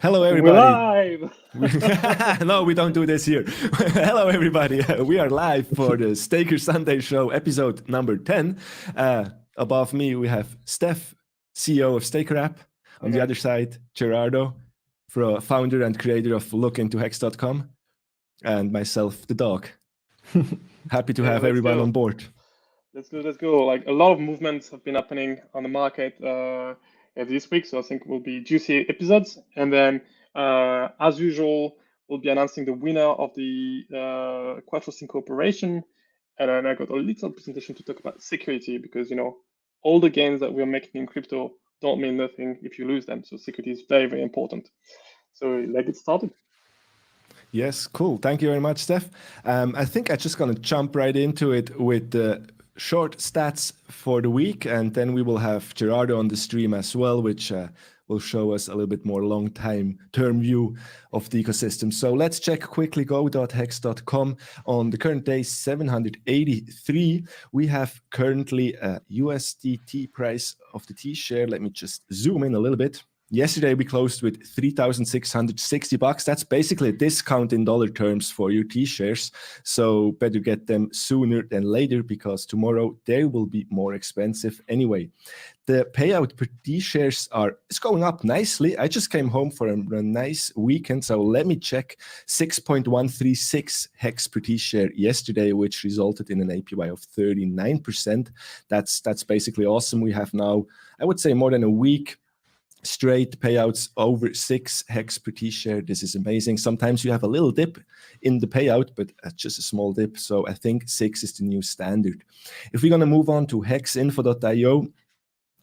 Hello, We're everybody. live. No, we don't do this here. Hello, everybody. We are live for the Staker Sunday Show, episode number 10. Above me, we have Steph, CEO of Staker App. Hi On the other guys. side, Gerardo, founder and creator of LOOKINTOHEX.com, and myself, the dog. Happy to Okay, have let's everyone go. on board. Let's go. Like a lot of movements have been happening on the market this week, so I think will be juicy episodes. And then, as usual, we'll be announcing the winner of the CUATRO CINCO operation. And then I got a little presentation to talk about security because all the gains that we're making in crypto don't mean nothing if you lose them. So security is very, very important. So let's get started. Yes, cool. Thank you very much, Steph. I think I'm just going to jump right into it with the short stats for the week, and then we will have Gerardo on the stream as well, which will show us a little bit more long-time term view of the ecosystem. So let's check quickly go.hex.com. On the current day, 783. We have currently a USDT price of the T share. Let me just zoom in a little bit. Yesterday we closed with $3,660. That's basically a discount in dollar terms for your T-shares. So better get them sooner than later because tomorrow they will be more expensive anyway. The payout per T-shares is going up nicely. I just came home for a nice weekend, so let me check 6.136 hex per T-share yesterday, which resulted in an APY of 39%. That's basically awesome. We have now, I would say, more than a week straight payouts over 6 hex per T-share. This is amazing. Sometimes you have a little dip in the payout, but just a small dip. So I think 6 is the new standard. If we're going to move on to hexinfo.io,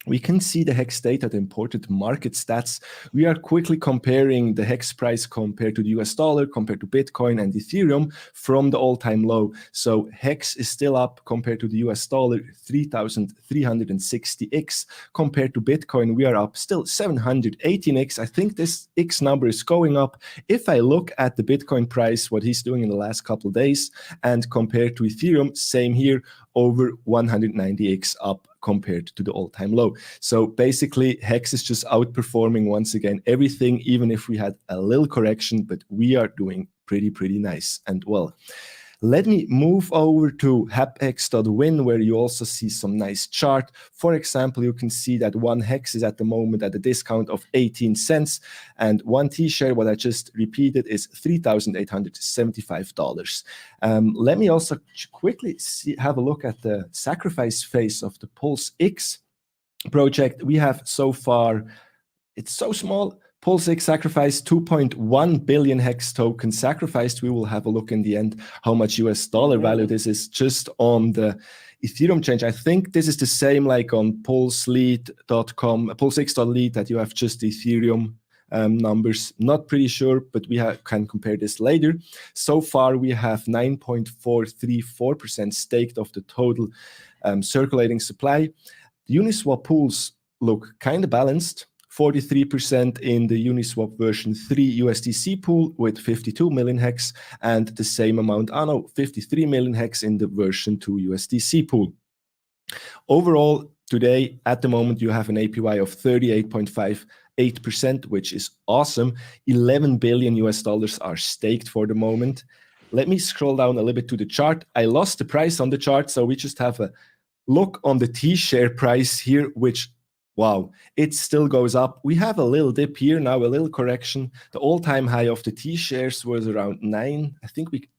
we can see the hex data, the imported market stats. We are quickly comparing the hex price compared to the US dollar, compared to Bitcoin and Ethereum from the all-time low. So hex is still up compared to the US dollar, 3,360x. Compared to Bitcoin, we are up still 718x. I think this x number is going up. If I look at the Bitcoin price, what he's doing in the last couple of days, and compared to Ethereum, same here, over 190x up compared to the all-time low. So basically, Hex is just outperforming once again everything, even if we had a little correction, but we are doing pretty nice and well. Let me move over to haphex.win, where you also see some nice chart. For example, you can see that one hex is at the moment at a discount of 18 cents, and one T-share, what I just repeated, is $3,875. Let me also quickly have a look at the sacrifice phase of the Pulse X project. We have so far, it's so small, Pulse X sacrificed 2.1 billion hex tokens sacrificed. We will have a look in the end how much US dollar value this is just on the Ethereum change. I think this is the same like on pulselead.com, pulsex.lead, that you have just Ethereum numbers. Not pretty sure, but we can compare this later. So far, we have 9.434% staked of the total circulating supply. The Uniswap pools look kind of balanced. 43% in the Uniswap version 3 USDC pool with 52 million hex, and the same amount, 53 million hex in the version 2 USDC pool. Overall, today, at the moment, you have an APY of 38.58%, which is awesome. 11 billion US dollars are staked for the moment. Let me scroll down a little bit to the chart. I lost the price on the chart, so we just have a look on the T-share price here, which, wow, it still goes up. We have a little dip here now, a little correction. The all-time high of the T-shares was around 9. I think we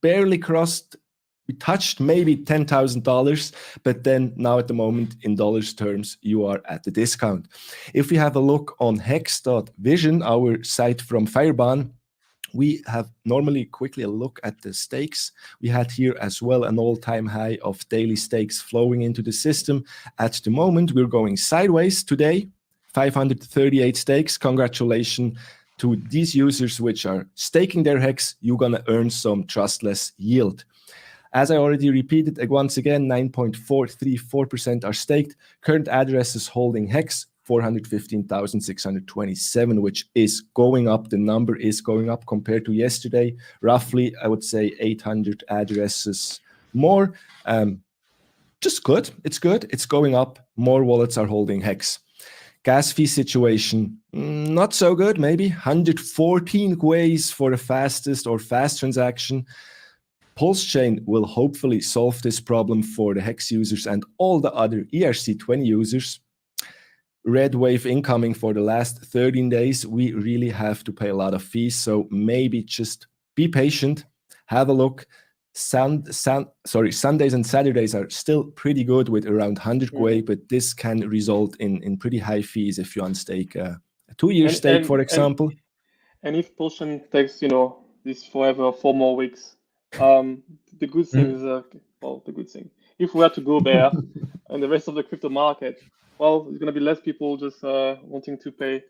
barely crossed, we touched maybe $10,000, but then now at the moment, in dollars terms, you are at the discount. If we have a look on hex.vision, our site from Fireban, we have normally quickly a look at the stakes. We had here as well an all-time high of daily stakes flowing into the system. At the moment, we're going sideways today, 538 stakes. Congratulations to these users which are staking their hex. You're going to earn some trustless yield. As I already repeated, once again, 9.434% are staked. Current addresses holding hex, 415,627, which is going up. The number is going up compared to yesterday. Roughly, I would say 800 addresses more. Just good. It's good. It's going up. More wallets are holding hex. Gas fee situation, not so good, maybe 114 ways for the fastest or fast transaction. Pulse chain will hopefully solve this problem for the Hex users and all the other ERC20 users. Red wave incoming for the last 13 days. We really have to pay a lot of fees, so maybe just be patient, have a look. Sundays and Saturdays are still pretty good with around 100 GUI, but this can result in pretty high fees if you unstake a 2-year stake, for example. And if Pulsion takes, this forever 4 more weeks, the good thing is, the good thing, if we are to go there and the rest of the crypto market, well, there's going to be less people just wanting to pay,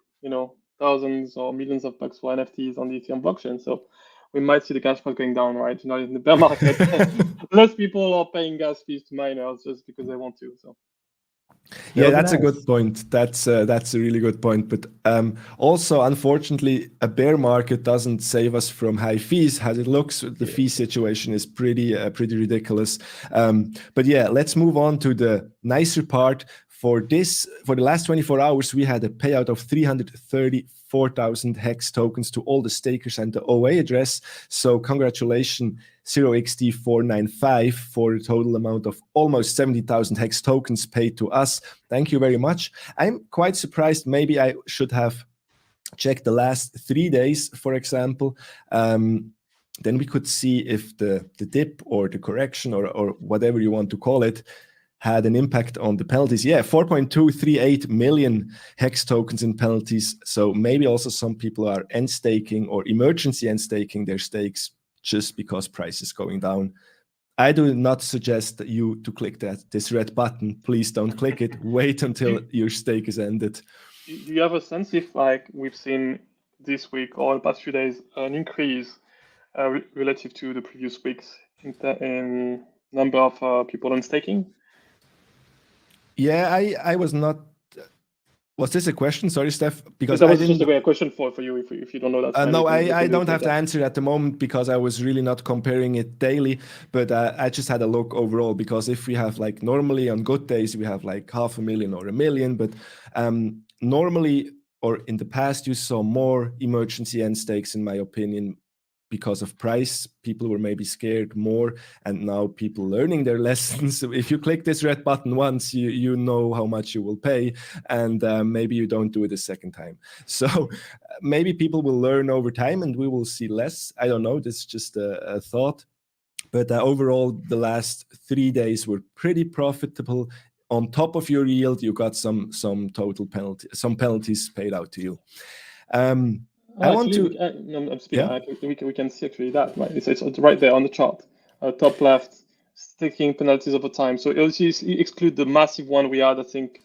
thousands or millions of bucks for NFTs on the Ethereum blockchain. So we might see the gas price going down, right? In the bear market, less people are paying gas fees to miners just because they want to. So. Yeah, that's a good point. That's a really good point. But also, unfortunately, a bear market doesn't save us from high fees. As it looks, the fee situation is pretty ridiculous. But yeah, let's move on to the nicer part. For the last 24 hours, we had a payout of 334,000 Hex tokens to all the stakers and the OA address. So congratulations, 0xT495, for a total amount of almost 70,000 Hex tokens paid to us. Thank you very much. I'm quite surprised. Maybe I should have checked the last 3 days, for example. Then we could see if the dip or the correction or whatever you want to call it had an impact on the penalties. Yeah, 4.238 million Hex tokens in penalties. So maybe also some people are end staking or emergency end staking their stakes just because price is going down. I do not suggest you to click this red button. Please don't click it. Wait until your stake is ended. Do you have a sense if, we've seen this week or the past few days an increase relative to the previous weeks in number of people on staking? Yeah, I was not. Was this a question? Sorry, Steph. Because that was just a question for you. If you don't know that. No, I don't have to answer at the moment because I was really not comparing it daily. But I just had a look overall, because if we have normally on good days we have 500,000 or 1 million, but normally or in the past you saw more emergency end stakes, in my opinion, because of price. People were maybe scared more, and now people learning their lessons. If you click this red button once, you know how much you will pay, and maybe you don't do it a second time. So maybe people will learn over time and we will see less. I don't know, this is just a thought. But overall, the last 3 days were pretty profitable. On top of your yield, you got some total penalties paid out to you. I want to. We can see actually that, right? It's right there on the chart, top left, staking penalties over time. So you exclude the massive one we had, I think.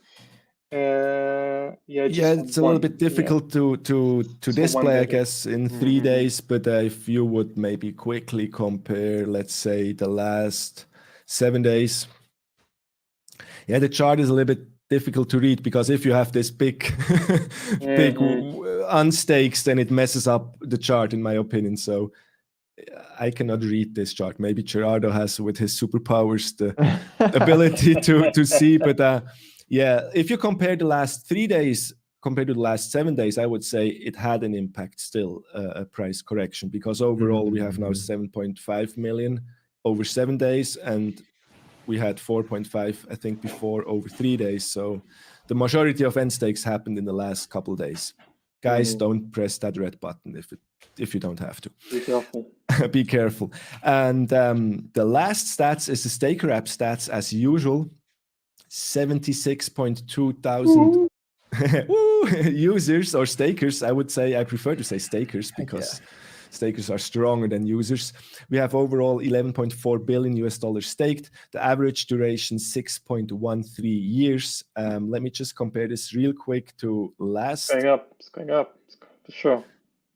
It's a little bit difficult to display, I guess, in 3 days. But if you would maybe quickly compare, let's say, the last 7 days. Yeah, the chart is a little bit difficult to read, because if you have this big unstakes, then it messes up the chart, in my opinion. So I cannot read this chart. Maybe Gerardo has, with his superpowers, the ability to see. But yeah, if you compare the last 3 days compared to the last 7 days, I would say it had an impact still, a price correction, because overall we have now 7.5 million over 7 days, and we had 4.5, I think, before, over 3 days. So the majority of end stakes happened in the last couple of days. Guys, don't press that red button if you don't have to. Be careful. Be careful. And the last stats is the Staker app stats, as usual. 76.2 thousand users, or stakers, I would say. I prefer to say stakers, because stakers are stronger than users. We have overall $11.4 billion staked. The average duration 6.13 years. Let me just compare this real quick to last. It's going up for sure.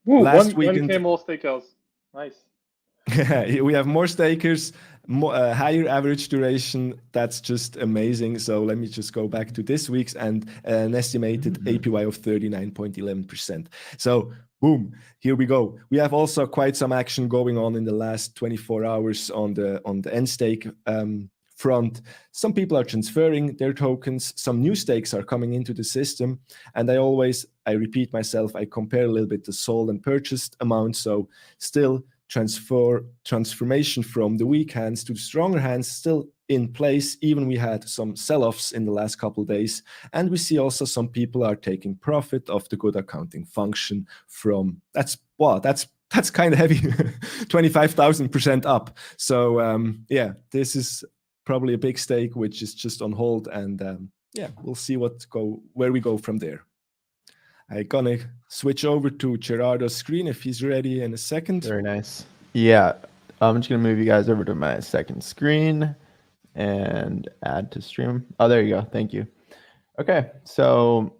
Last weekend, 1K more stakers. Nice. We have more stakers, higher average duration. That's just amazing. So let me just go back to this week's, and an estimated APY of 39.11%. So boom, here we go. We have also quite some action going on in the last 24 hours on the end stake front. Some people are transferring their tokens. Some new stakes are coming into the system. And I repeat myself, I compare a little bit the sold and purchased amount. So still transformation from the weak hands to the stronger hands still in place. Even we had some sell-offs in the last couple of days. And we see also some people are taking profit of the good accounting function from, that's kind of heavy, 25,000% up. So yeah, this is probably a big stake, which is just on hold. And yeah, we'll see where we go from there. I'm gonna switch over to Gerardo's screen if he's ready in a second. Very nice. Yeah, I'm just gonna move you guys over to my second screen and add to stream. Oh, there you go. Thank you. Okay, so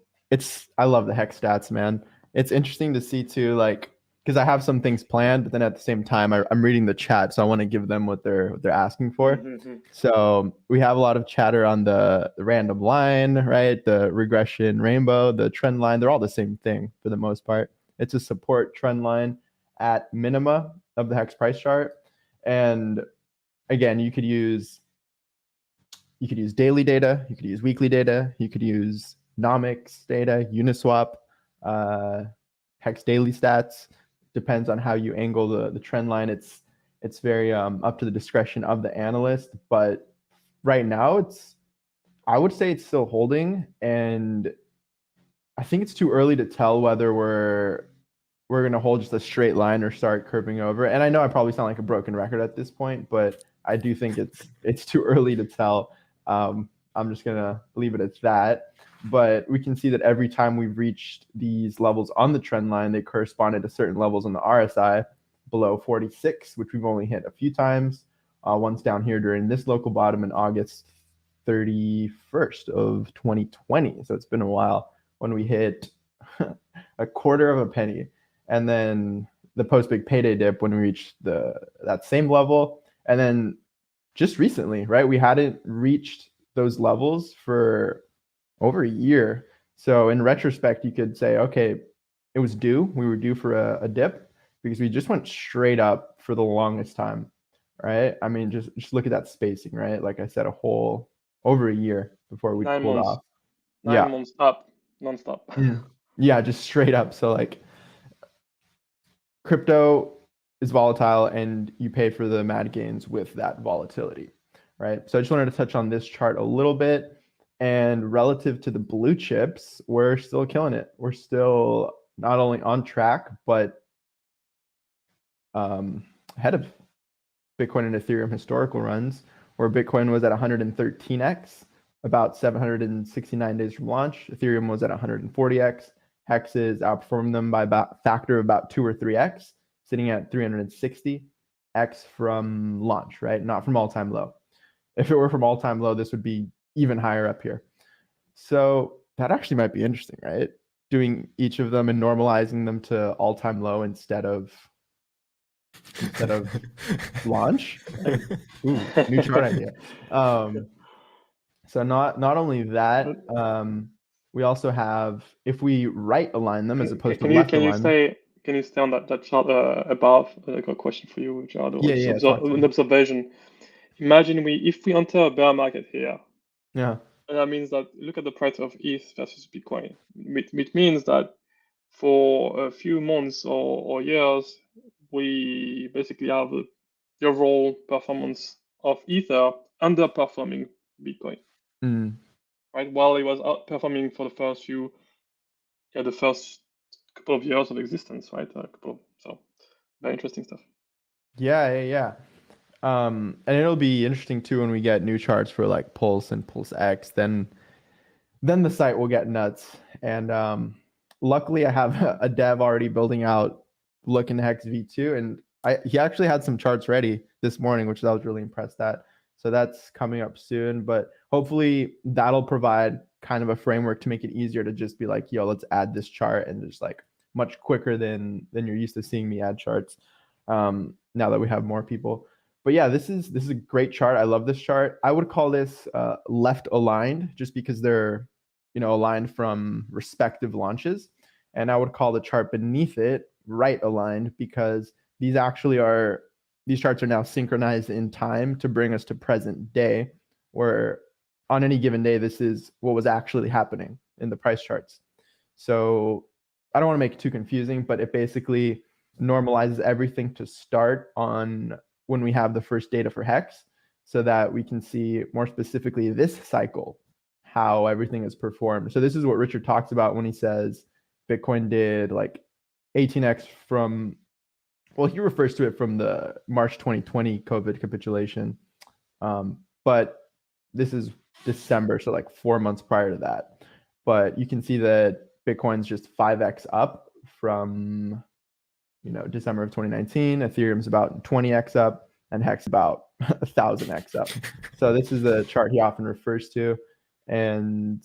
I love the hex stats, man. It's interesting to see too, like, because I have some things planned, but then at the same time, I'm reading the chat, so I want to give them what they're asking for. So we have a lot of chatter on the random line, right? The regression rainbow, the trend line. They're all the same thing for the most part. It's a support trend line at minima of the hex price chart, and again, you could use daily data, you could use weekly data, you could use nomics data, Uniswap, hex daily stats. Depends on how you angle the trend line. It's very up to the discretion of the analyst, but right now I would say it's still holding, and I think it's too early to tell whether we're going to hold just a straight line or start curving over. And I know I probably sound like a broken record at this point, but I do think it's too early to tell. I'm just going to leave it at that. But we can see that every time we've reached these levels on the trend line, they corresponded to certain levels on the RSI below 46, which we've only hit a few times. Once down here during this local bottom in August 31st of 2020. So it's been a while when we hit a quarter of a penny. And then the post-big payday dip when we reached that same level. And then just recently, right, we hadn't reached those levels for over a year. So in retrospect, you could say, okay, it was due. We were due for a dip because we just went straight up for the longest time, right? I mean, just look at that spacing, right? Like I said, a whole over a year before we pulled off. 9 months up, nonstop. Yeah, just straight up. So like crypto is volatile and you pay for the mad gains with that volatility, right? So I just wanted to touch on this chart a little bit. And relative to the blue chips, we're still killing it. We're still not only on track, but ahead of Bitcoin and Ethereum historical runs, where Bitcoin was at 113x, about 769 days from launch. Ethereum was at 140x. Hexes outperformed them by about factor of about 2 or 3x, sitting at 360x from launch, right? Not from all-time low. If it were from all-time low, this would be even higher up here. So that actually might be interesting, right? Doing each of them and normalizing them to all-time low instead of launch. Like, ooh, new chart idea. So not only that, we also have, if we right align them as opposed to left align them. Can you stay on that chart above? I got a question for you, Gerardo. Yeah. An observation. Imagine if we enter a bear market here. Yeah. And that means that look at the price of ETH versus Bitcoin. It means that for a few months or years, we basically have the overall performance of Ether underperforming Bitcoin. Right? While it was outperforming for the first couple of years of existence, right? So very interesting stuff. Yeah. And it'll be interesting too when we get new charts for like Pulse and Pulse X. Then the site will get nuts. And luckily, I have a dev already building out LOOKINTOHEX V2, and he actually had some charts ready this morning, which I was really impressed at. So that's coming up soon. But hopefully, that'll provide kind of a framework to make it easier to just be like, yo, let's add this chart, and just like much quicker than you're used to seeing me add charts. Now that we have more people. But yeah, this is a great chart. I love this chart. I would call this left aligned, just because they're aligned from respective launches. And I would call the chart beneath it right aligned, because these charts are now synchronized in time to bring us to present day. where on any given day, this is what was actually happening in the price charts. So I don't want to make it too confusing, but it basically normalizes everything to start on when we have the first data for Hex, so that we can see more specifically this cycle, how everything is performed. So this is what Richard talks about when he says Bitcoin did like 18x from, well, he refers to it from the March 2020 COVID capitulation. But this is December, so like 4 months prior to that. But you can see that Bitcoin's just 5x up from, December of 2019. Ethereum's about 20x up, and Hex about 1,000x up. So this is the chart he often refers to, and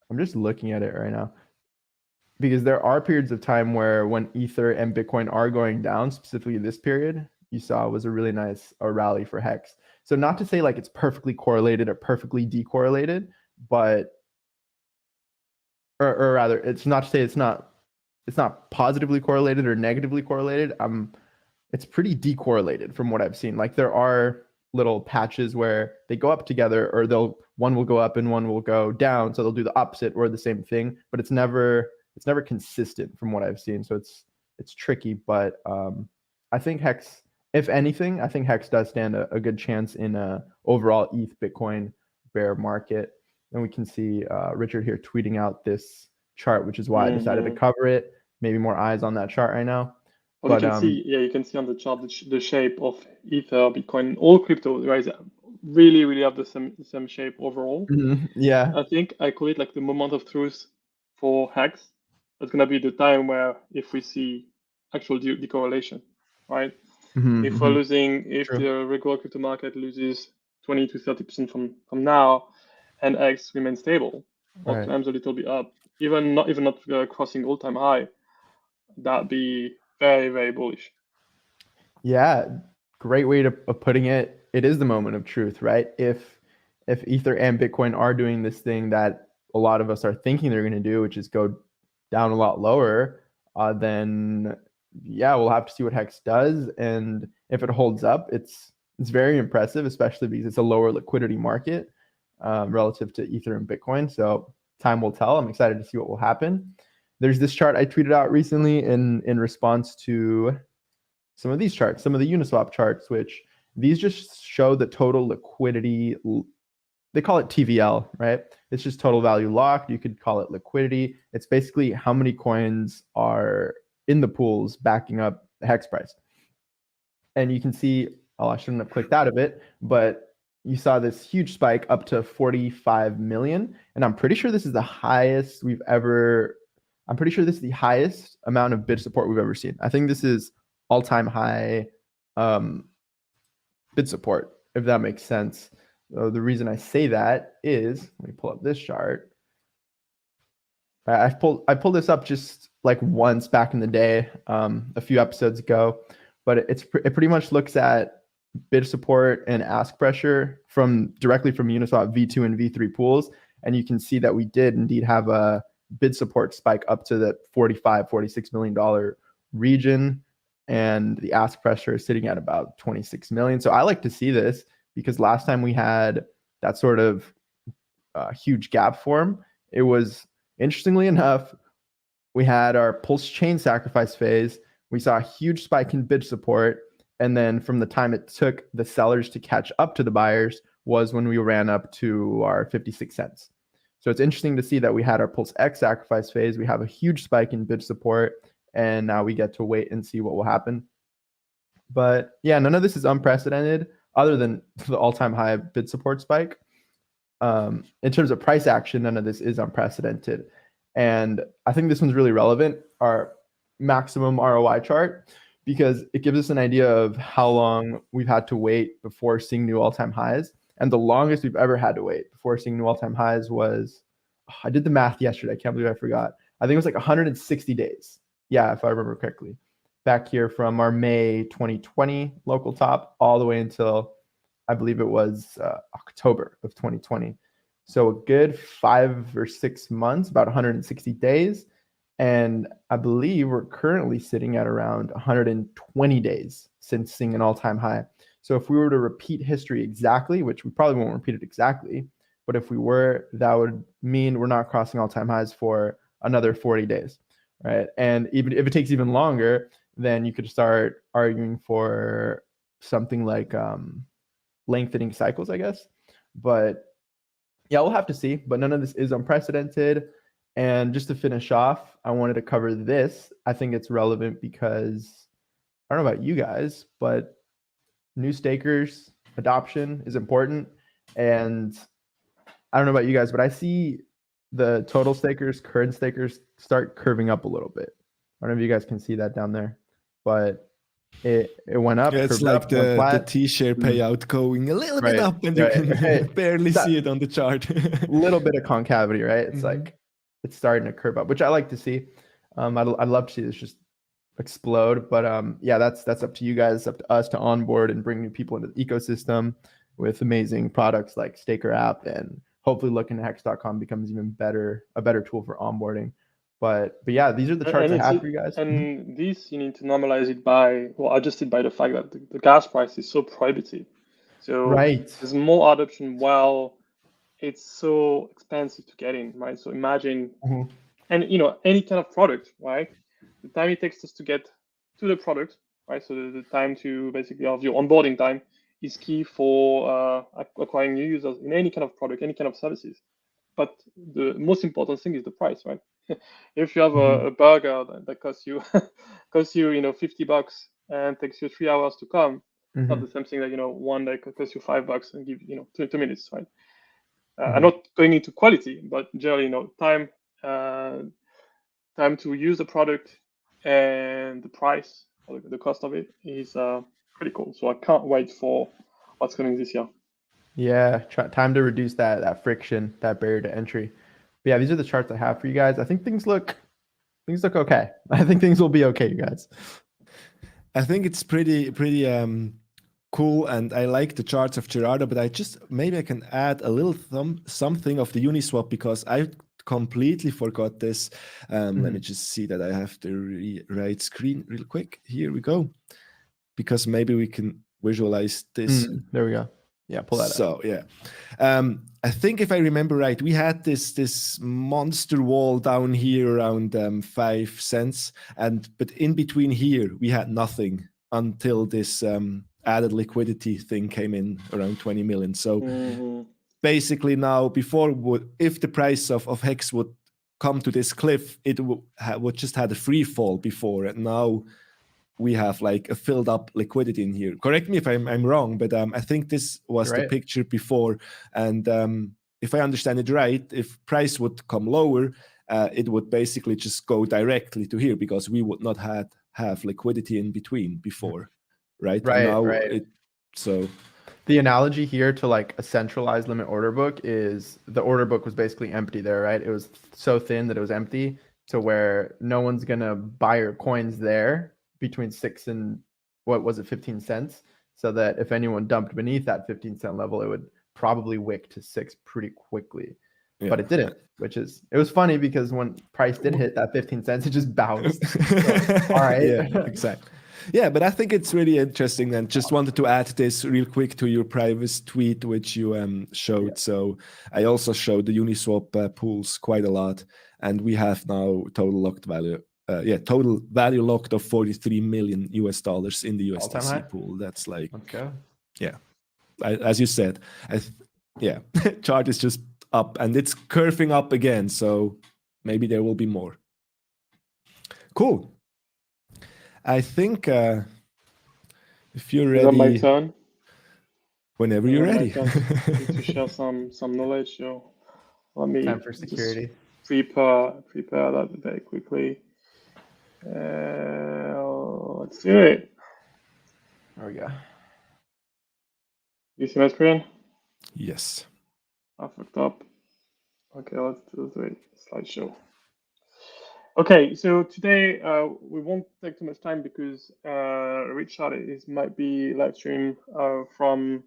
I'm just looking at it right now because there are periods of time where when Ether and Bitcoin are going down, specifically this period you saw was a really nice rally for Hex. So not to say like it's perfectly correlated or perfectly decorrelated, but or rather, it's not to say it's not positively correlated or negatively correlated. It's pretty decorrelated from what I've seen. Like there are little patches where they go up together, or one will go up and one will go down. So they'll do the opposite or the same thing, but it's never consistent from what I've seen. So it's tricky, but I think Hex, if anything, I think Hex does stand a good chance in a overall ETH Bitcoin bear market. And we can see Richard here tweeting out this chart, which is why I decided to cover it. Maybe more eyes on that chart right now. Well, you can see on the chart the shape of Ether, Bitcoin, all crypto, right? Really, really have the same shape overall. Yeah. I think I call it like the moment of truth for Hex. That's gonna be the time where if we see actual decorrelation, right? If we're losing, if True. the regular crypto market loses 20 to 30% from now, and X remains stable or Right. climbs a little bit up, even not crossing all-time high, that'd be very, very bullish. Yeah, great way of putting it. It is the moment of truth, right? If Ether and Bitcoin are doing this thing that a lot of us are thinking they're going to do, which is go down a lot lower, then yeah, we'll have to see what Hex does. And if it holds up, it's very impressive, especially because it's a lower liquidity market relative to Ether and Bitcoin. So time will tell. I'm excited to see what will happen. There's this chart I tweeted out recently in response to some of these charts, some of the Uniswap charts, which these just show the total liquidity. They call it TVL, right? It's just total value locked. You could call it liquidity. It's basically how many coins are in the pools backing up the Hex price. And you can see, I shouldn't have clicked out of it, but you saw this huge spike up to 45 million. And I'm pretty sure this is the highest this is the highest amount of bid support we've ever seen. I think this is all-time high bid support, if that makes sense. The reason I say that is, let me pull up this chart. I pulled this up just like once back in the day, a few episodes ago, but it pretty much looks at bid support and ask pressure directly from Uniswap V2 and V3 pools, and you can see that we did indeed have a bid support spike up to the $46 million region, and the ask pressure is sitting at about 26 million. So I like to see this because last time we had that sort of huge gap form, it was, interestingly enough, we had our pulse chain sacrifice phase. We saw a huge spike in bid support. And then from the time it took the sellers to catch up to the buyers was when we ran up to our 56 cents. So it's interesting to see that we had our Pulse X sacrifice phase. We have a huge spike in bid support, and now we get to wait and see what will happen. But yeah, none of this is unprecedented other than the all-time high bid support spike. In terms of price action, none of this is unprecedented. And I think this one's really relevant, our maximum ROI chart, because it gives us an idea of how long we've had to wait before seeing new all-time highs. And the longest we've ever had to wait before seeing new all-time highs was, I did the math yesterday. I can't believe I forgot. I think it was like 160 days. Yeah, if I remember correctly. Back here from our May 2020 local top all the way until, I believe it was October of 2020. So a good 5 or 6 months, about 160 days. And I believe we're currently sitting at around 120 days since seeing an all-time high. So if we were to repeat history exactly, which we probably won't repeat it exactly, but if we were, that would mean we're not crossing all-time highs for another 40 days, right? And even if it takes even longer, then you could start arguing for something like lengthening cycles, I guess. But yeah, we'll have to see. But none of this is unprecedented. And just to finish off, I wanted to cover this. I think it's relevant because I don't know about you guys, but new stakers adoption is important. And I don't know about you guys, but I see the total stakers, current stakers start curving up a little bit. I don't know if you guys can see that down there, but it went up. Yeah, it's curved like up, went the flat. T-share payout going a little bit Right, up, and you right, can right. barely That- see it on the chart. little bit of concavity, right? It's Mhm. like it's starting to curve up, which I like to see. I'd love to see this just explode, but yeah, that's up to you guys. It's up to us to onboard and bring new people into the ecosystem with amazing products like Staker app, and hopefully LOOKINTOHEX.com becomes even better, a better tool for onboarding. But yeah, these are the charts I have for you guys. And this, you need to normalize it by, well, adjust it by the fact that the gas price is so prohibitive. So Right. there's more adoption while it's so expensive to get in, right? So imagine, Mhm. and you know, any kind of product, right? The time it takes us to get to the product, right? So the time to basically of your onboarding time is key for acquiring new users in any kind of product, any kind of services. But the most important thing is the price, right? If you have a burger that costs you you know $50 and takes you 3 hours to come, it's not the same thing that one that costs you $5 and give 2 minutes, right? I'm not going into quality, but generally time time to use the product and the price or the cost of it is pretty cool. So I can't wait for what's coming this year. Yeah, time to reduce that friction, that barrier to entry. But yeah, these are the charts I have for you guys. I think things look okay. I think things will be okay, you guys. I think it's pretty cool, and I like the charts of Gerardo, but maybe I can add a little something of the Uniswap, because I completely forgot this. Let me just see that I have the right screen real quick. Here we go, because maybe we can visualize this. There we go. Yeah, pull that up. So yeah, I think if I remember right, we had this monster wall down here around 5 cents, but in between here we had nothing until this added liquidity thing came in around 20 million. So basically now, if the price of Hex would come to this cliff, it would just had a free fall before, and now we have like a filled up liquidity in here. Correct me if I'm wrong, but I think this was the picture before. And if I understand it right, if price would come lower, it would basically just go directly to here, because we would not have liquidity in between before, right? Right, and now right. So the analogy here to like a centralized limit order book is the order book was basically empty there, right? It was so thin that it was empty, to where no one's gonna buy your coins there between 6 and 15 cents, so that if anyone dumped beneath that 15-cent level, it would probably wick to 6 pretty quickly. But it didn't, it was funny, because when price did hit that 15 cents, it just bounced. So, all right. Yeah, exactly. Yeah, but I think it's really interesting, and just wanted to add this real quick to your private tweet, which you showed. Yeah. So I also showed the Uniswap pools quite a lot, and we have now total locked value. Total value locked of $43 million in the USDC pool. That's like, okay. Yeah, as you said, chart is just up, and it's curving up again. So maybe there will be more. Cool. I think if you're ready, is that my turn? Whenever you're ready. To share some knowledge. So let me time for security. Prepare that very quickly. Let's do it. There we go. You see my screen? Yes. I fucked up. Okay, let's do the slideshow. Okay, so today we won't take too much time, because Richard might be live stream from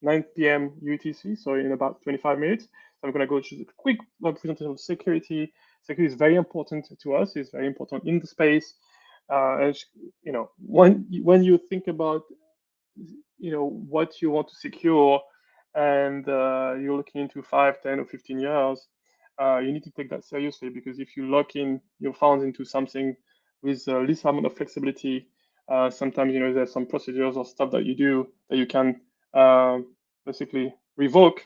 9 p.m. UTC, so in about 25 minutes. So I'm going to go to a quick presentation of security. Security is very important to us. It's very important in the space. And when you think about what you want to secure, and you're looking into 5, 10, or 15 years, you need to take that seriously, because if you lock in your funds into something with least amount of flexibility, sometimes there's some procedures or stuff that you do that you can basically revoke.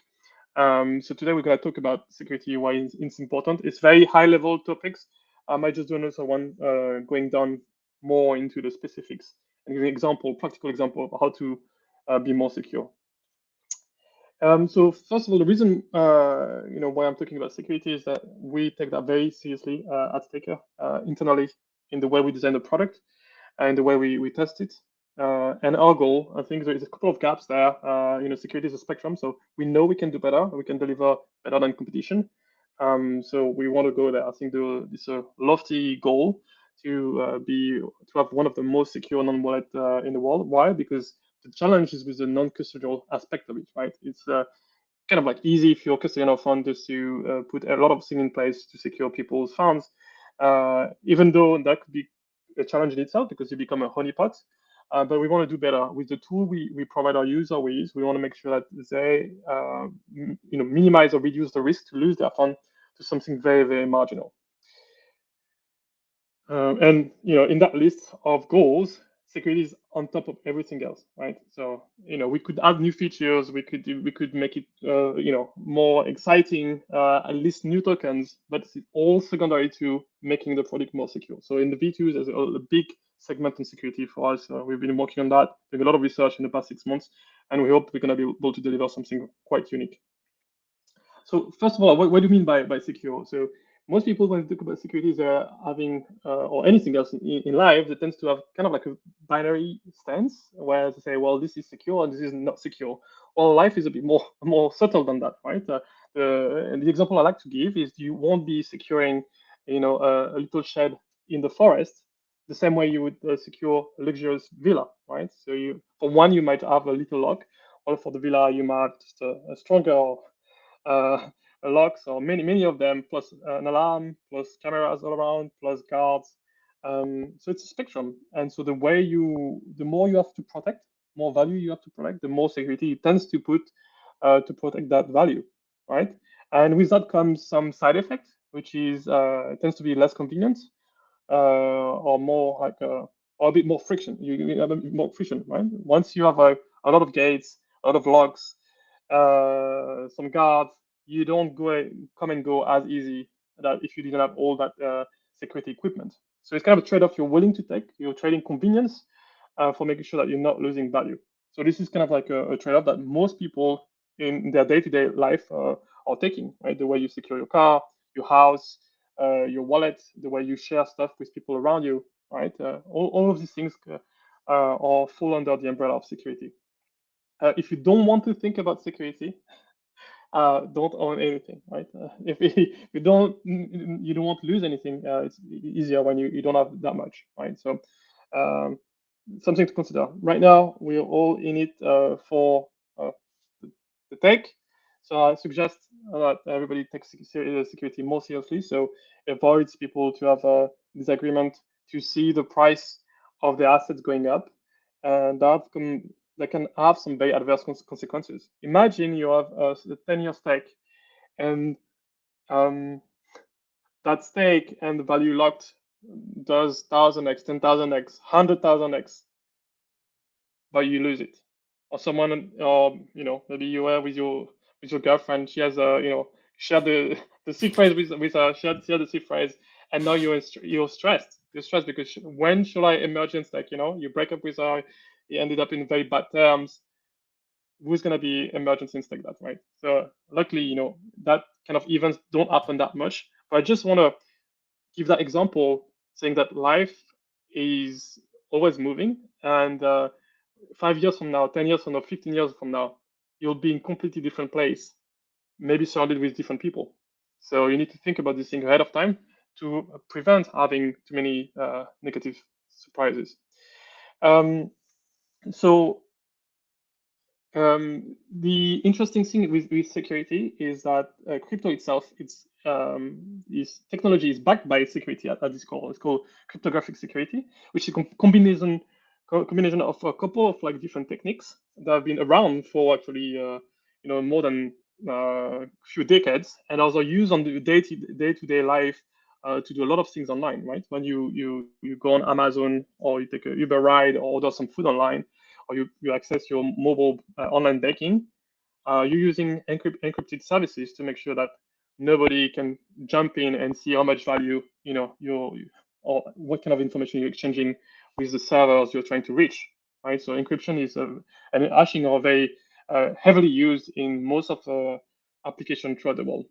So today we're going to talk about security, why it's important. It's very high level topics. I might just do another one going down more into the specifics and give an practical example of how to be more secure. So first of all, the reason why I'm talking about security is that we take that very seriously at Staker internally, in the way we design the product and the way we test it. And our goal, I think there is a couple of gaps there. Security is a spectrum, so we know we can do better. We can deliver better than competition. So we want to go there. I think this a lofty goal to have one of the most secure non-wallet in the world. Why? Because the challenge is with the non-custodial aspect of it, right? It's kind of like easy if you're custodian of fund just to put a lot of things in place to secure people's funds, even though that could be a challenge in itself because you become a honeypot. But we want to do better with the tool we provide our user with. We want to make sure that they minimize or reduce the risk to lose their fund to something very, very marginal. And in that list of goals, security is on top of everything else, right? So we could add new features, we could make it more exciting, at least new tokens, but it's all secondary to making the product more secure. So in the V2s, there's a big segment in security for us. We've been working on that, doing a lot of research in the past 6 months, and we hope we're going to be able to deliver something quite unique. So first of all, what do you mean by secure? So most people, when they talk about security, they're having, or anything else in life, they tend to have kind of like a binary stance, where they say, well, this is secure and this is not secure. Well, life is a bit more subtle than that, right? And the example I like to give is you won't be securing, a little shed in the forest the same way you would secure a luxurious villa, right? So for one, you might have a little lock, or for the villa, you might have just a stronger locks, or many of them, plus an alarm, plus cameras all around, plus guards. So it's a spectrum, and so the more you have to protect, more value you have to protect, the more security it tends to put to protect that value, right? And with that comes some side effect, which is it tends to be less convenient, or more like or a bit more friction. You have a bit more friction, right? Once you have a lot of gates, a lot of locks, some guards, you don't come and go as easy that if you didn't have all that security equipment. So it's kind of a trade-off you're willing to take. You're trading convenience for making sure that you're not losing value. So this is kind of like a trade-off that most people in their day-to-day life are taking, right? The way you secure your car, your house, your wallet, the way you share stuff with people around you, right? All of these things all fall under the umbrella of security. If you don't want to think about security, don't own anything, right? If you don't want to lose anything, it's easier when you don't have that much, right? So something to consider. Right now, we're all in it for the tech. So I suggest that everybody takes security more seriously. So avoids people to have a disagreement, to see the price of the assets going up, and that can have some very adverse consequences. Imagine you have a 10-year stake, and that stake and the value locked does 1,000x, 10,000x, 100,000x, but you lose it. Or someone, or maybe you are with your girlfriend. She has share the seed phrase with her, share the seed phrase, and now you're stressed. You're stressed because when should I emergence? Like you break up with her, you ended up in very bad terms. Who's gonna be emergent things like that, right? So luckily, that kind of events don't happen that much. But I just want to give that example, saying that life is always moving, and 5 years from now, 10 years from now, 15 years from now, you'll be in completely different place, maybe surrounded with different people. So you need to think about this thing ahead of time to prevent having too many negative surprises. The interesting thing with security is that crypto itself, this technology is backed by security at its core. It's called cryptographic security, which is a combination combination of a couple of like different techniques that have been around for actually more than a few decades, and also used on the day-to-day life to do a lot of things online, right? When you go on Amazon, or you take a Uber ride, or order some food online, or you access your mobile online banking, you're using encrypted services to make sure that nobody can jump in and see how much value or what kind of information you're exchanging with the servers you're trying to reach, right? So encryption is and hashing are very heavily used in most of the applications throughout the world.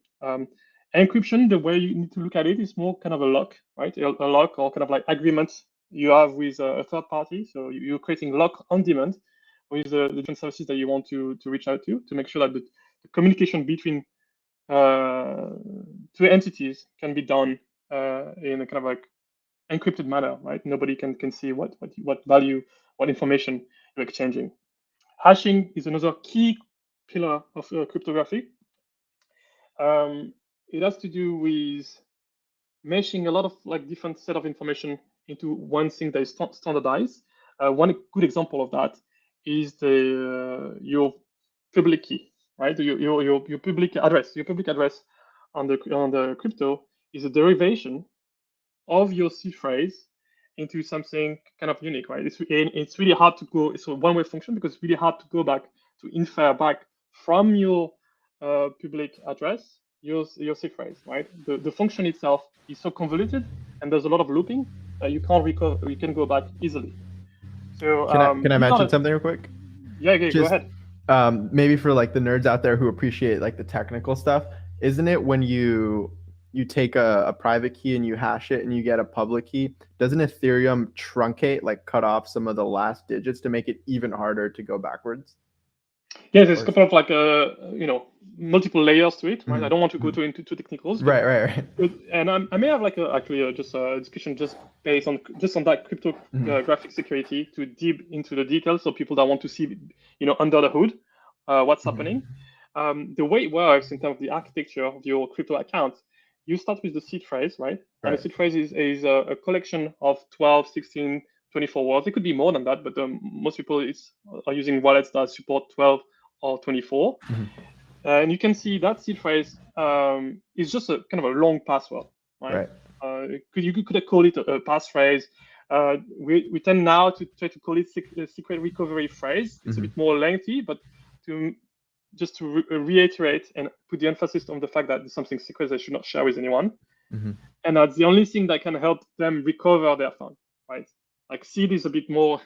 Encryption, the way you need to look at it, is more kind of a lock, right? A lock, or kind of like agreements you have with a third party. So you're creating lock on demand with the different services that you want to reach out to make sure that the communication between two entities can be done in a kind of like encrypted manner, right? Nobody can see what value, what information you're exchanging. Hashing is another key pillar of cryptography. It has to do with meshing a lot of like different set of information into one thing that is standardized. One good example of that is your public key, right? Your public address. Your public address on the crypto is a derivation of your seed phrase into something kind of unique, right? It's really hard to go. It's a one-way function because it's really hard to go back to infer back from your public address your seed phrase, right? The function itself is so convoluted, and there's a lot of looping that you can't recover. You can go back easily. So can I mention something real quick? Yeah, go ahead. Maybe for like the nerds out there who appreciate like the technical stuff, isn't it when you take a private key and you hash it and you get a public key, doesn't Ethereum truncate, like cut off some of the last digits to make it even harder to go backwards? Yeah, there's a couple of like multiple layers to it, right? Mm-hmm. I don't want to go into too technicals. Right. And I may have like just a discussion just based on that cryptographic security to deep into the details, so people that want to see under the hood what's happening. The way it works in terms of the architecture of your crypto account, you start with the seed phrase, right? And the seed phrase is a collection of 12, 16, 24 words. It could be more than that, but most people are using wallets that support 12 or 24. And you can see that seed phrase is just a kind of a long password, right? You could call it a passphrase. We tend now to try to call it a secret recovery phrase. It's a bit more lengthy, but to reiterate and put the emphasis on the fact that it's something secret they should not share with anyone. And that's the only thing that can help them recover their fund, right? Like seed is a bit more,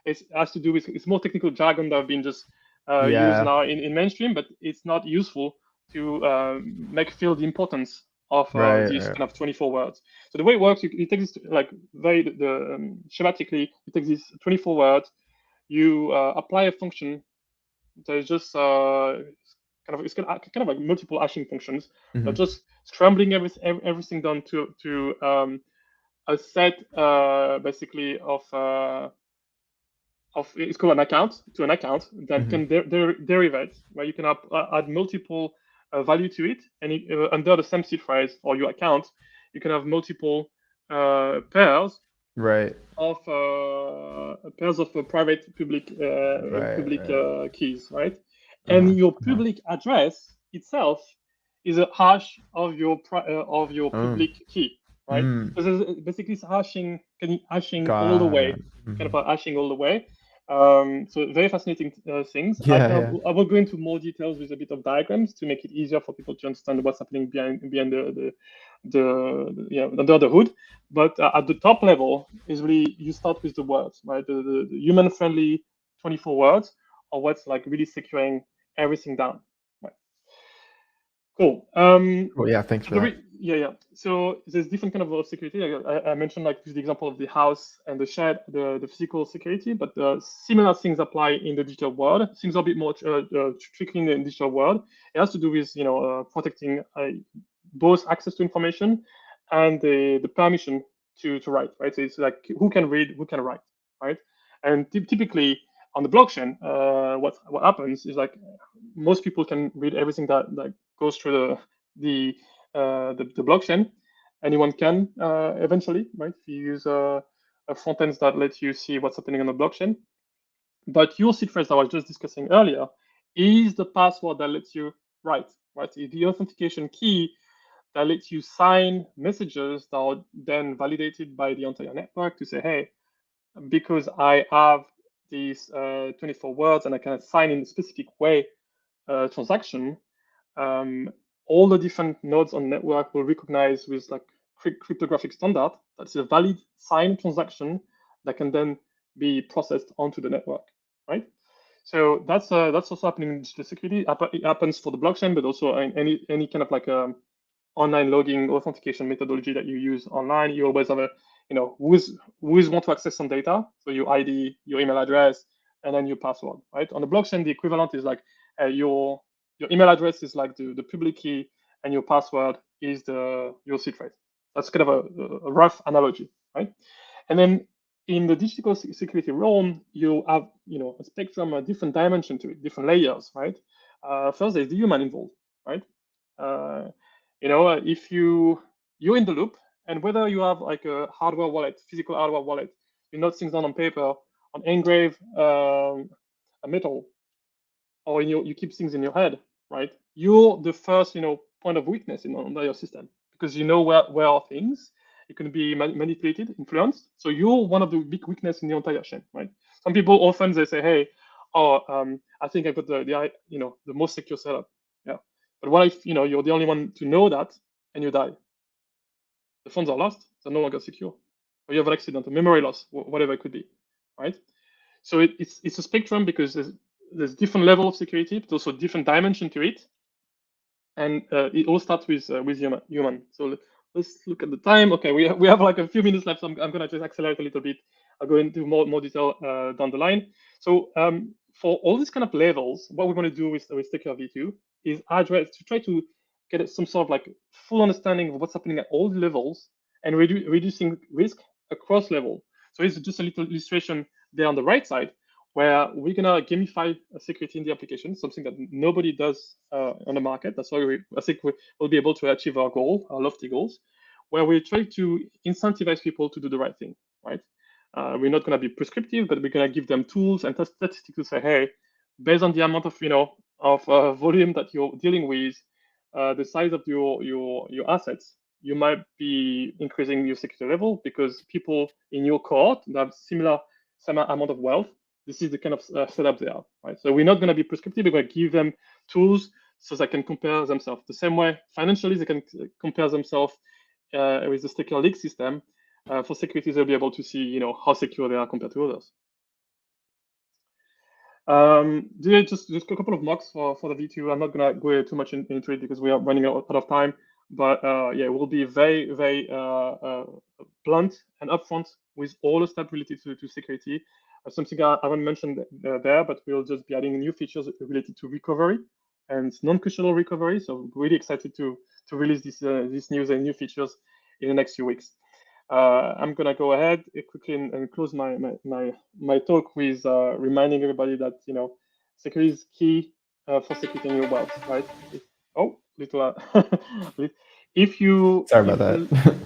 it has to do with, it's more technical jargon that have been just used now in mainstream, but it's not useful to make feel the importance of these kind of 24 words. So the way it works, you take this like schematically, you take these 24 words, you apply a function that is just it's kind of like multiple hashing functions, that just scrambling everything down to a set basically of it's called an account that can derivate, where you can add multiple value to it, and under the same seed phrase or your account, you can have multiple pairs of private public keys, right? And your public address itself is a hash of your public key, right? So basically it's hashing all the way, kind of hashing all the way. So very fascinating things. I will go into more details with a bit of diagrams to make it easier for people to understand what's happening behind the under the hood. But at the top level is really, you start with the words, right? The human-friendly 24 words are what's like really securing everything down. Right. Cool. Thanks for that. So there's different kind of security. I mentioned like the example of the house and the shed, the physical security, but similar things apply in the digital world. Things are a bit more tricky in the digital world. It has to do with protecting both access to information and the permission to write, right? So it's like who can read, who can write, right? And typically on the blockchain, what happens is like most people can read everything that goes through the blockchain. Anyone can eventually, right? If you use front ends that let you see what's happening on the blockchain. But your seed phrase that I was just discussing earlier is the password that lets you write, right? It's the authentication key that lets you sign messages that are then validated by the entire network to say, hey, because I have these 24 words and I can sign in a specific way transaction, all the different nodes on the network will recognize with like cryptographic standard that's a valid signed transaction that can then be processed onto the network, right? So that's also happening in the security. It happens for the blockchain, but also in any kind of like online logging authentication methodology that you use online. You always have a, who's want to access some data. So your ID, your email address, and then your password, right? On the blockchain, the equivalent is like your email address is like the public key, and your password is your seed phrase. That's kind of a rough analogy, right? And then in the digital security realm, you have a spectrum, a different dimension to it, different layers, right? First, there's the human involved, right? If you're in the loop, and whether you have like a hardware wallet, physical hardware wallet, you note things down on paper, on engrave a metal, or you keep things in your head, right? You're the first point of weakness under your system, because you know where are things. It can be manipulated, influenced. So you're one of the big weaknesses in the entire chain, right? Some people often they say, hey, I think I got the most secure setup. Yeah. But what if you're the only one to know that and you die? The funds are lost, they're no longer secure. Or you have an accident, a memory loss, whatever it could be, right? So it's a spectrum, because there's different level of security, but also different dimension to it. And it all starts with human. So let's look at the time. Okay, we have like a few minutes left, so I'm gonna just accelerate a little bit. I'll go into more detail down the line. So for all these kind of levels, what we want to do with Secure V2 is try to get some sort of like full understanding of what's happening at all the levels and reducing risk across level. So it's just a little illustration there on the right side, where we're gonna gamify security in the application, something that nobody does on the market. That's why I think we'll be able to achieve our goal, our lofty goals, where we try to incentivize people to do the right thing, right? We're not gonna be prescriptive, but we're gonna give them tools and statistics to say, hey, based on the amount of volume that you're dealing with, the size of your assets, you might be increasing your security level, because people in your cohort that have same amount of wealth, this is the kind of setup they are, right? So we're not going to be prescriptive. We're going to give them tools so they can compare themselves. The same way financially they can compare themselves with the secure league system. For security, they'll be able to see, how secure they are compared to others. Just a couple of mocks for the V2. I'm not going to go too much into it because we are running out of time. But yeah, we'll be very, very blunt and upfront with all the stuff related to security. Something I haven't mentioned there, but we'll just be adding new features related to recovery and non-custodial recovery. So really excited to release this news and new features in the next few weeks. I'm gonna go ahead quickly and close my talk with reminding everybody that security is key for securing your wealth, right? If you Sorry about that.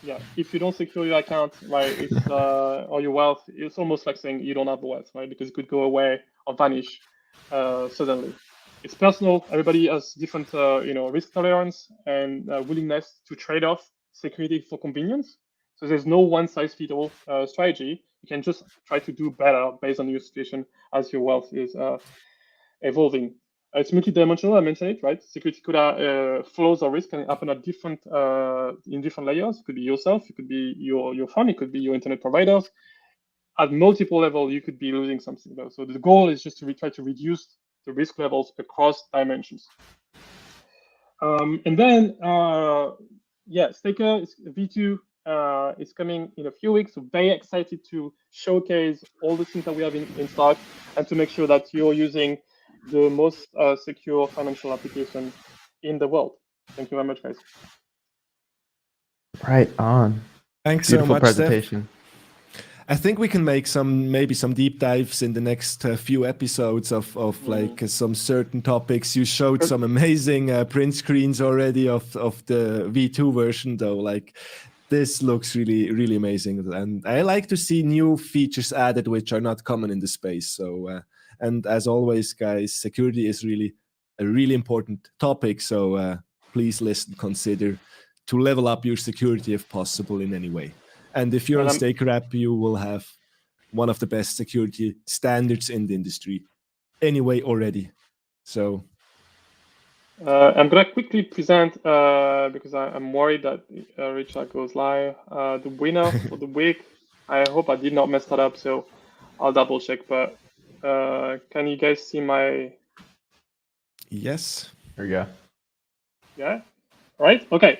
Yeah, if you don't secure your account, right, it's or your wealth, it's almost like saying you don't have wealth, right? Because it could go away or vanish suddenly. It's personal. Everybody has different, risk tolerance and willingness to trade off security for convenience. So there's no one-size-fits-all strategy. You can just try to do better based on your situation as your wealth is evolving. It's multidimensional. I mentioned it, right? Security could have flows or risk can happen at different in different layers. It could be yourself, it could be your fund, it could be your internet providers. At multiple levels, you could be losing something though. So the goal is just to try to reduce the risk levels across dimensions. And then, yeah, Staker V2 is coming in a few weeks. So very excited to showcase all the things that we have in stock and to make sure that you're using the most secure financial application in the world. Thank you very much, guys. Right on. Thanks Beautiful so much, presentation. Steph. I think we can make maybe some deep dives in the next few episodes of like some certain topics. You showed some amazing print screens already of the V2 version, though. Like this looks really, really amazing. And I like to see new features added which are not common in the space. So, and as always, guys, security is really a really important topic. So please listen, consider to level up your security if possible in any way. And if you're on Staker app, you will have one of the best security standards in the industry anyway already. So I'm gonna quickly present because I'm worried that Richard goes live. The winner for the week. I hope I did not mess that up, so I'll double check. But can you guys see my? Yes. There we go. Yeah. All right. Okay.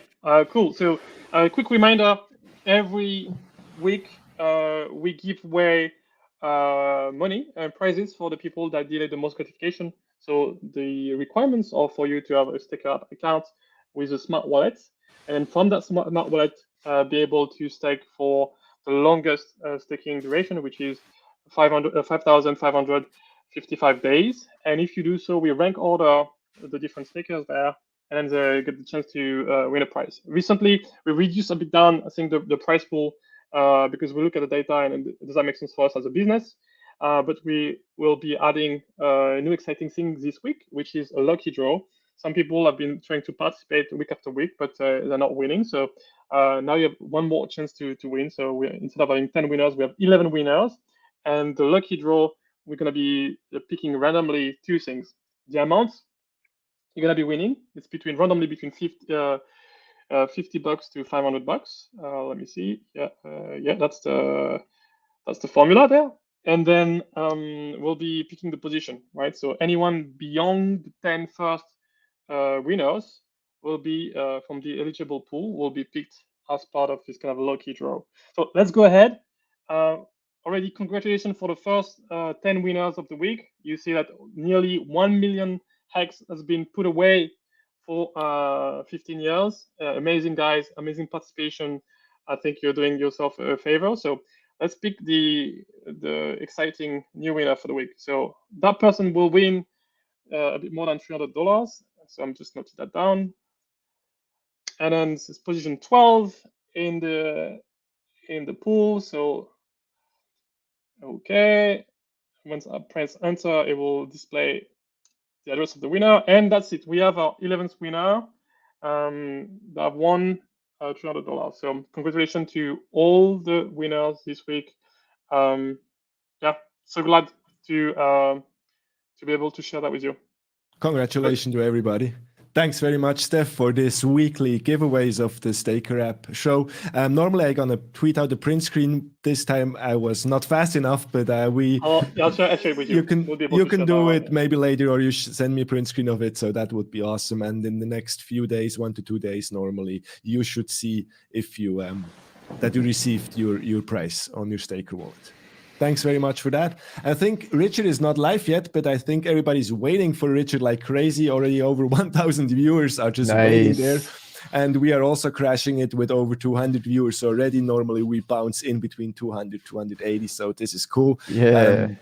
Cool. So a quick reminder: every week we give away money and prizes for the people that delay the most gratification. So the requirements are for you to have a Staker app account with a smart wallet, and then from that smart wallet, be able to stake for the longest staking duration, which is 5,555 days. And if you do so, we rank order the different stakers there, and then they get the chance to win a prize. Recently, we reduced a bit down, I think, the prize pool because we look at the data and does that make sense for us as a business. But we will be adding a new exciting thing this week, which is a lucky draw. Some people have been trying to participate week after week, but they're not winning. So now you have one more chance to win. So instead of having 10 winners, we have 11 winners. And the lucky draw, we're going to be picking randomly two things. The amount you're going to be winning, it's randomly between 50 bucks to 500 bucks. Let me see. Yeah, that's the formula there. And then we'll be picking the position, right? So anyone beyond the 10 first winners will be from the eligible pool will be picked as part of this kind of lucky draw. So let's go ahead. Already, congratulations for the first 10 winners of the week. You see that nearly 1 million hex has been put away for 15 years. Amazing, guys. Amazing participation. I think you're doing yourself a favor. So let's pick the exciting new winner for the week. So that person will win a bit more than $300. So I'm just noting that down. And then this is position 12 in the pool. So okay, once I press enter, it will display the address of the winner, and that's it. We have our 11th winner that won $300. So congratulations to all the winners this week. Yeah, so glad to be able to share that with you. Congratulations to everybody. Thanks very much, Steph, for this weekly giveaways of the Staker app show. Normally, I'm going to tweet out the print screen. This time, I was not fast enough, but I'll share it with you. You can do it maybe later, or you send me a print screen of it, so that would be awesome. And in the next few days, 1 to 2 days, normally, you should see if you that you received your prize on your Staker wallet. Thanks very much for that. I think Richard is not live yet, but I think everybody's waiting for Richard like crazy. Already over 1,000 viewers are just waiting there. And we are also crashing it with over 200 viewers already. Normally we bounce in between 200, 280. So this is cool. Yeah.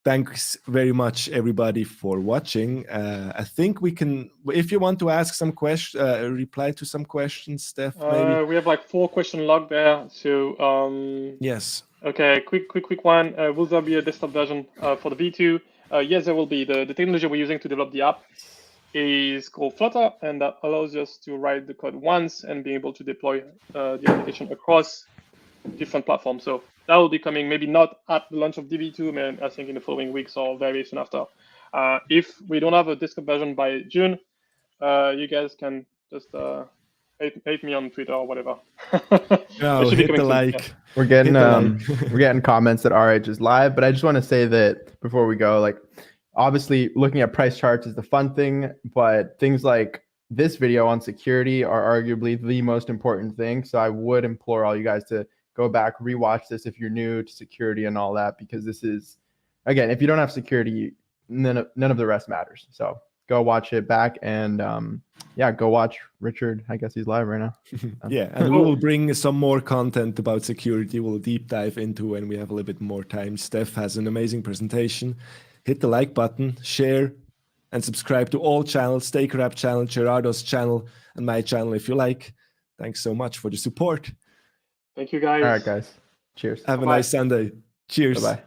Thanks very much, everybody, for watching. I think we can, if you want to ask some questions, reply to some questions, Steph, maybe. We have like 4 questions logged there. So yes. Okay, quick one. Will there be a desktop version for the V2? Yes, there will be. The technology we're using to develop the app is called Flutter, and that allows us to write the code once and be able to deploy the application across different platforms. So that will be coming, maybe not at the launch of DV2, man, I think in the following weeks or very soon after. If we don't have a desktop version by June, you guys can just hate me on Twitter or whatever. No, hit the like. Yeah. We're getting comments that RH is live, but I just want to say that before we go, like, obviously looking at price charts is the fun thing, but things like this video on security are arguably the most important thing. So I would implore all you guys to go back, rewatch this if you're new to security and all that, because this is, again, if you don't have security, none of the rest matters. So go watch it back, and yeah, go watch Richard. I guess he's live right now. Yeah, and we will bring some more content about security. We'll deep dive into when we have a little bit more time. Steph has an amazing presentation. Hit the like button, share, and subscribe to all channels, Staker App channel, Gerardo's channel, and my channel if you like. Thanks so much for the support. Thank you, guys. All right, guys. Cheers. Have a Bye-bye. nice Sunday. Cheers. Bye-bye.